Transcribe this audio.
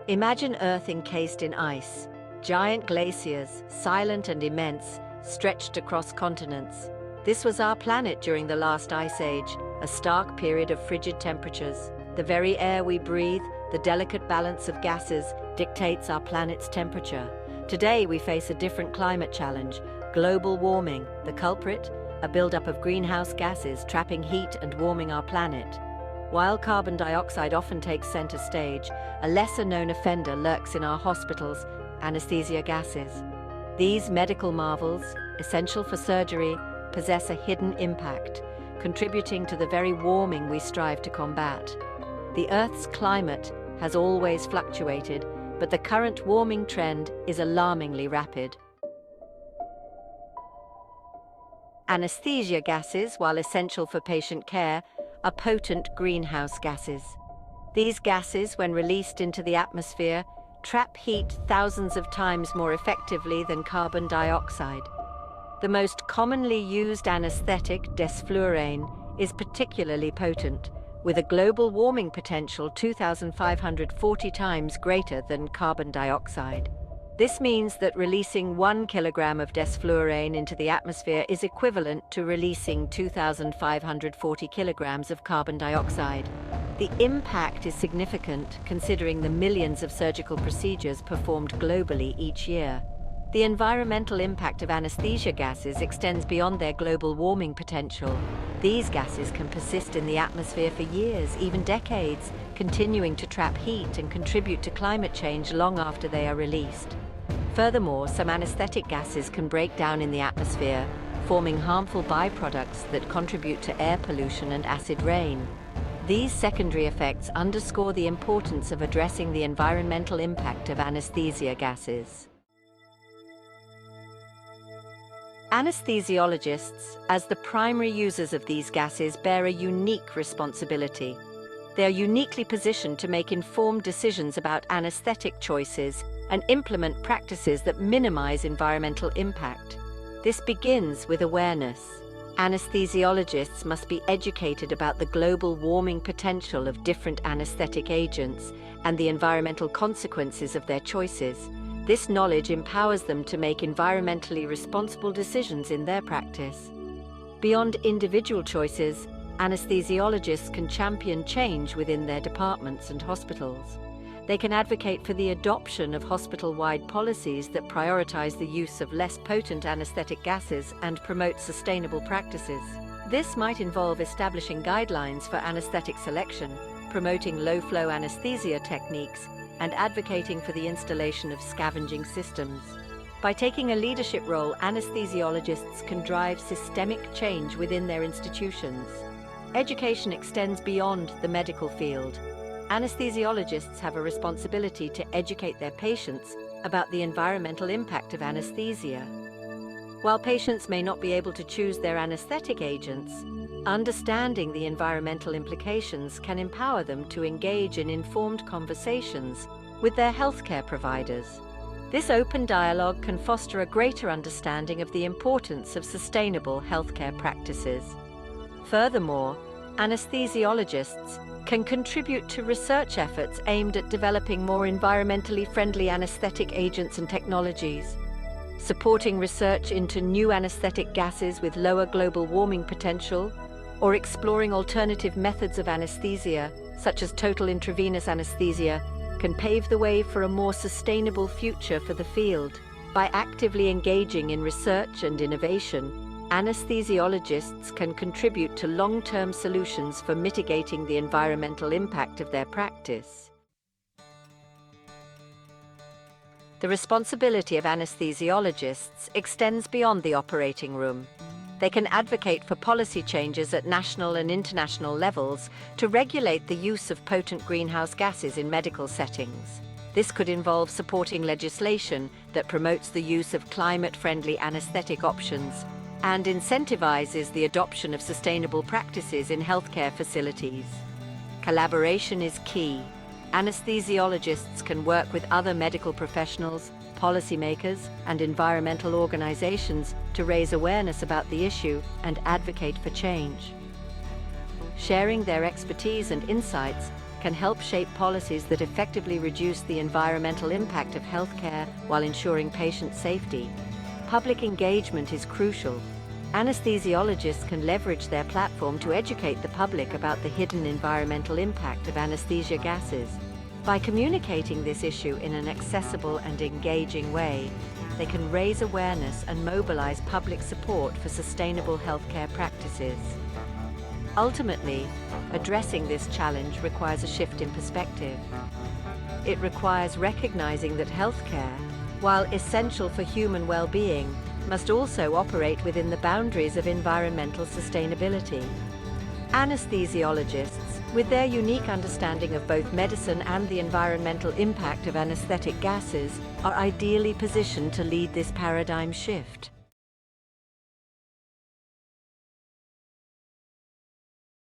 Imagine Earth encased in ice. Giant glaciers, silent and immense, stretched across continents. This was our planet during the last ice age, a stark period of frigid temperatures. The very air we breathe, the delicate balance of gases, dictates our planet's temperature. Today we face a different climate challenge: global warming. The culprit? A buildup of greenhouse gases trapping heat and warming our planet. While carbon dioxide often takes center stage, a lesser-known offender lurks in our hospitals: anesthesia gases. These medical marvels, essential for surgery, possess a hidden impact, contributing to the very warming we strive to combat. The Earth's climate has always fluctuated, but the current warming trend is alarmingly rapid. Anesthesia gases, while essential for patient care, are potent greenhouse gases. These gases, when released into the atmosphere, trap heat thousands of times more effectively than carbon dioxide. The most commonly used anesthetic, desflurane, is particularly potent, with a global warming potential 2,540 times greater than carbon dioxide. This means that releasing 1 kilogram of desflurane into the atmosphere is equivalent to releasing 2,540 kilograms of carbon dioxide. The impact is significant considering the millions of surgical procedures performed globally each year. The environmental impact of anesthesia gases extends beyond their global warming potential. These gases can persist in the atmosphere for years, even decades, continuing to trap heat and contribute to climate change long after they are released. Furthermore, some anesthetic gases can break down in the atmosphere, forming harmful byproducts that contribute to air pollution and acid rain. These secondary effects underscore the importance of addressing the environmental impact of anesthesia gases. Anesthesiologists, as the primary users of these gases, bear a unique responsibility. They are uniquely positioned to make informed decisions about anesthetic choices and implement practices that minimize environmental impact. This begins with awareness. Anesthesiologists must be educated about the global warming potential of different anesthetic agents and the environmental consequences of their choices. This knowledge empowers them to make environmentally responsible decisions in their practice. Beyond individual choices, anesthesiologists can champion change within their departments and hospitals. They can advocate for the adoption of hospital-wide policies that prioritize the use of less potent anesthetic gases and promote sustainable practices. This might involve establishing guidelines for anesthetic selection, promoting low-flow anesthesia techniques, and advocating for the installation of scavenging systems. By taking a leadership role, anesthesiologists can drive systemic change within their institutions. Education extends beyond the medical field. Anesthesiologists have a responsibility to educate their patients about the environmental impact of anesthesia. While patients may not be able to choose their anesthetic agents, understanding the environmental implications can empower them to engage in informed conversations with their healthcare providers. This open dialogue can foster a greater understanding of the importance of sustainable healthcare practices. Furthermore, anesthesiologists can contribute to research efforts aimed at developing more environmentally friendly anesthetic agents and technologies, supporting research into new anesthetic gases with lower global warming potential, or exploring alternative methods of anesthesia, such as total intravenous anesthesia, can pave the way for a more sustainable future for the field. By actively engaging in research and innovation, anesthesiologists can contribute to long-term solutions for mitigating the environmental impact of their practice. The responsibility of anesthesiologists extends beyond the operating room. They can advocate for policy changes at national and international levels to regulate the use of potent greenhouse gases in medical settings. This could involve supporting legislation that promotes the use of climate-friendly anesthetic options and incentivizes the adoption of sustainable practices in healthcare facilities. Collaboration is key. Anesthesiologists can work with other medical professionals, policymakers, and environmental organizations to raise awareness about the issue and advocate for change. Sharing their expertise and insights can help shape policies that effectively reduce the environmental impact of healthcare while ensuring patient safety. Public engagement is crucial. Anesthesiologists can leverage their platform to educate the public about the hidden environmental impact of anesthesia gases. By communicating this issue in an accessible and engaging way, they can raise awareness and mobilize public support for sustainable healthcare practices. Ultimately, addressing this challenge requires a shift in perspective. It requires recognizing that healthcare, while essential for human well-being, must also operate within the boundaries of environmental sustainability. Anesthesiologists, with their unique understanding of both medicine and the environmental impact of anesthetic gases, are ideally positioned to lead this paradigm shift.